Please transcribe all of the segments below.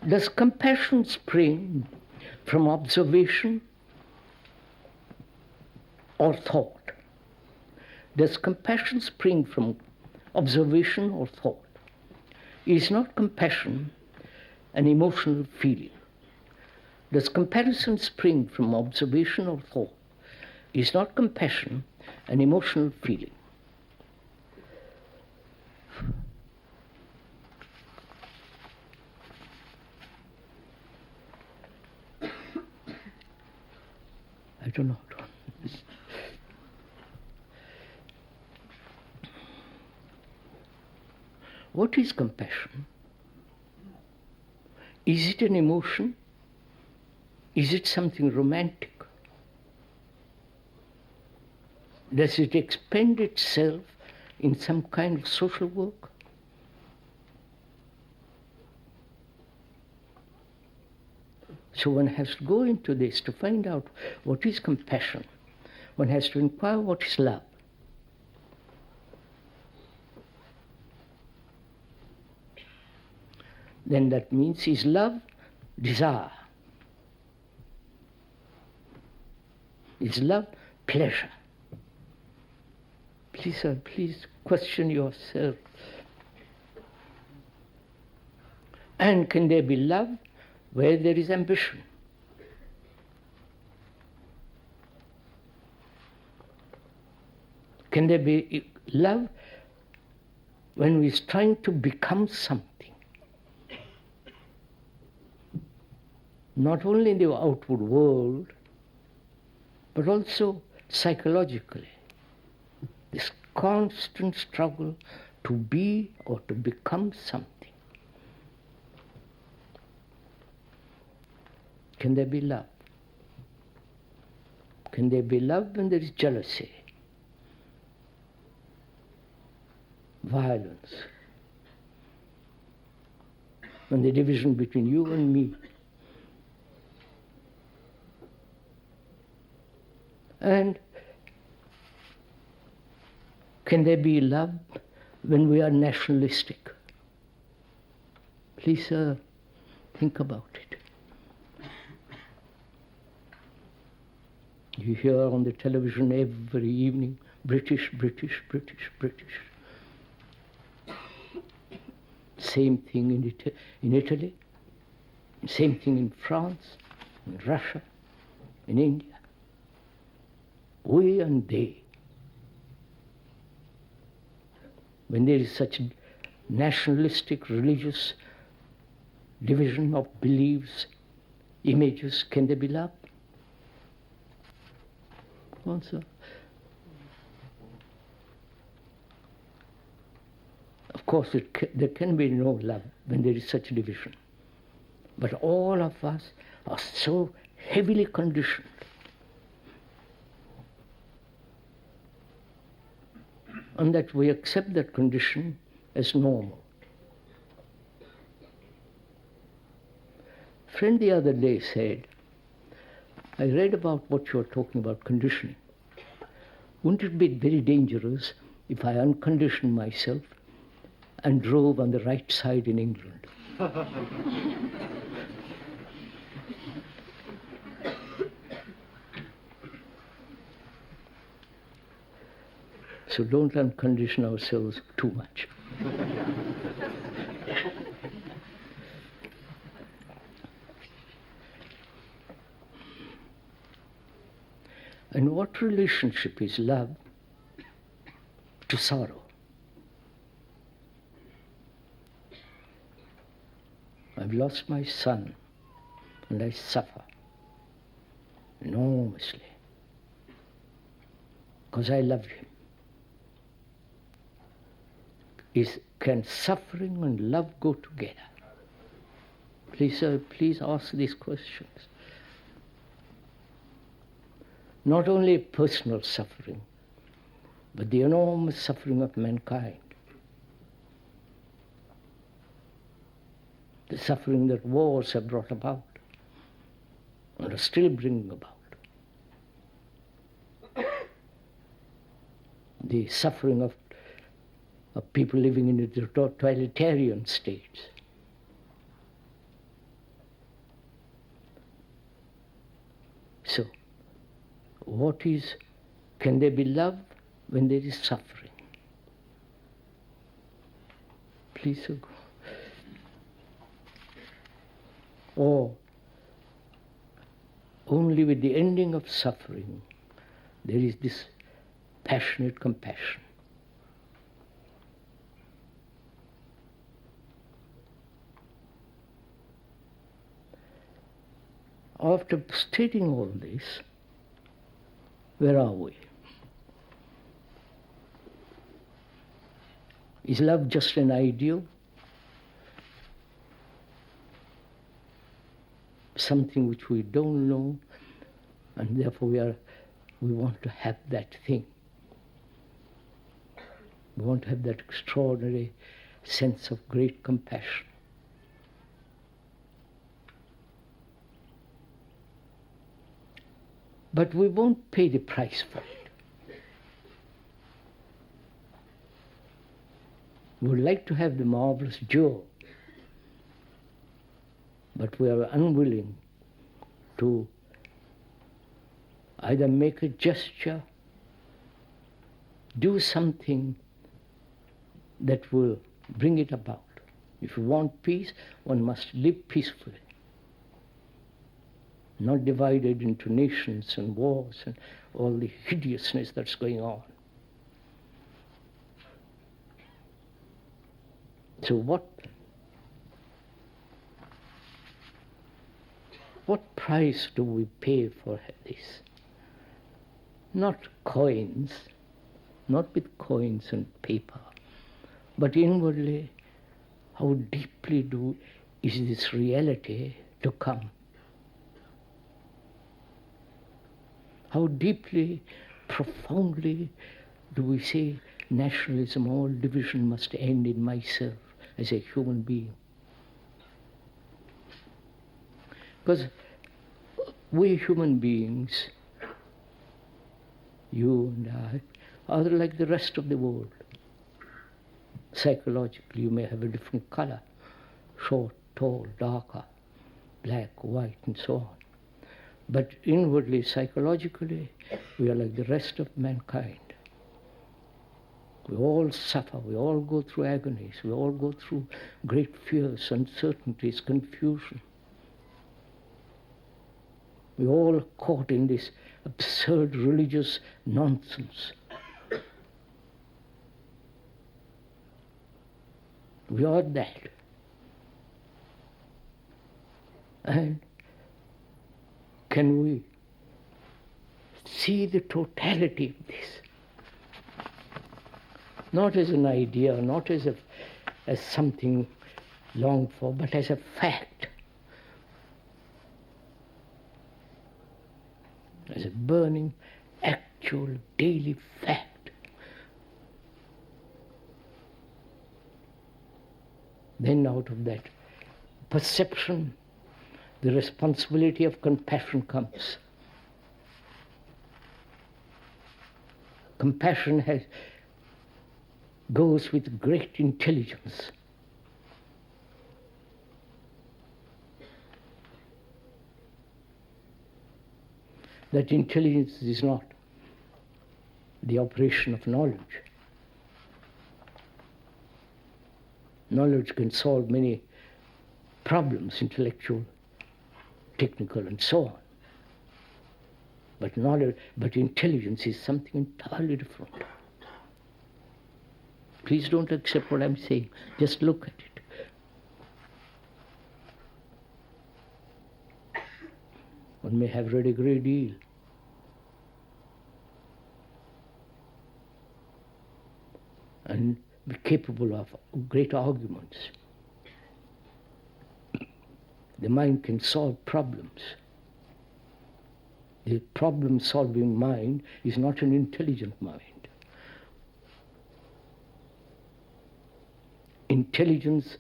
Does compassion spring from observation or thought? Does compassion spring from observation or thought? Is not compassion an emotional feeling? Does comparison spring from observation or thought? Is not compassion an emotional feeling? I don't know. What is compassion? Is it an emotion? Is it something romantic? Does it expend itself in some kind of social work? So one has to go into this to find out what is compassion. One has to inquire what is love. Then that means, is love desire? Is love pleasure? Please, sir, please question yourself. And can there be love where there is ambition? Can there be love when we are trying to become something? Not only in the outward world, but also psychologically. This constant struggle to be or to become something. Can there be love? Can there be love when there is jealousy, violence, when the division between you and me? And can there be love when we are nationalistic? Please, sir, think about it. You hear on the television every evening, British, British, British, British. Same thing in Italy, same thing in France, in Russia, in India. We and they. When there is such nationalistic, religious division of beliefs, images, can there be love? Answer. Of course, there can be no love when there is such division. But all of us are so heavily conditioned. And that we accept that condition as normal. A friend the other day said, I read about what you're talking about, conditioning. Wouldn't it be very dangerous if I unconditioned myself and drove on the right side in England? So don't uncondition ourselves too much. And what relationship is love to sorrow? I've lost my son and I suffer enormously because I loved him. Can suffering and love go together? Please, sir, please ask these questions. Not only personal suffering, but the enormous suffering of mankind. The suffering that wars have brought about and are still bringing about. The suffering of people living in the totalitarian states. So, can there be love when there is suffering? Please go. Or only with the ending of suffering there is this passionate compassion. After stating all this, where are we? Is love just an ideal? Something which we don't know, and therefore we want to have that thing. We want to have that extraordinary sense of great compassion. But we won't pay the price for it. We would like to have the marvelous joy, but we are unwilling to either make a gesture, do something that will bring it about. If you want peace, one must live peacefully, not divided into nations and wars and all the hideousness that's going on. So what price do we pay for this? Not coins, not with coins and paper, but inwardly, how deeply is this reality to come? How deeply, profoundly do we say nationalism, all division must end in myself as a human being? Because we human beings, you and I, are like the rest of the world. Psychologically, you may have a different color, short, tall, darker, black, white, and so on. But inwardly, psychologically, we are like the rest of mankind. We all suffer, we all go through agonies, we all go through great fears, uncertainties, confusion. We all are caught in this absurd religious nonsense. We are that. And can we see the totality of this? Not as an idea, not as something longed for, but as a fact. As a burning, actual, daily fact. Then out of that perception, the responsibility of compassion comes. Compassion goes with great intelligence. That intelligence is not the operation of knowledge. Knowledge can solve many problems, intellectual, technical, and so on. But intelligence is something entirely different. Please don't accept what I'm saying. Just look at it. One may have read a great deal. And be capable of great arguments. The mind can solve problems. The problem-solving mind is not an intelligent mind. Intelligence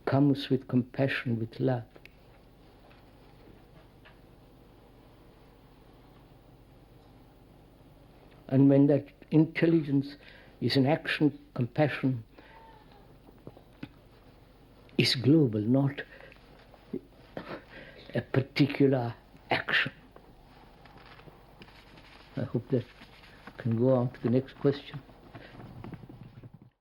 comes with compassion, with love. And when that intelligence is in action, compassion is global, not a particular action. I hope that can go on to the next question.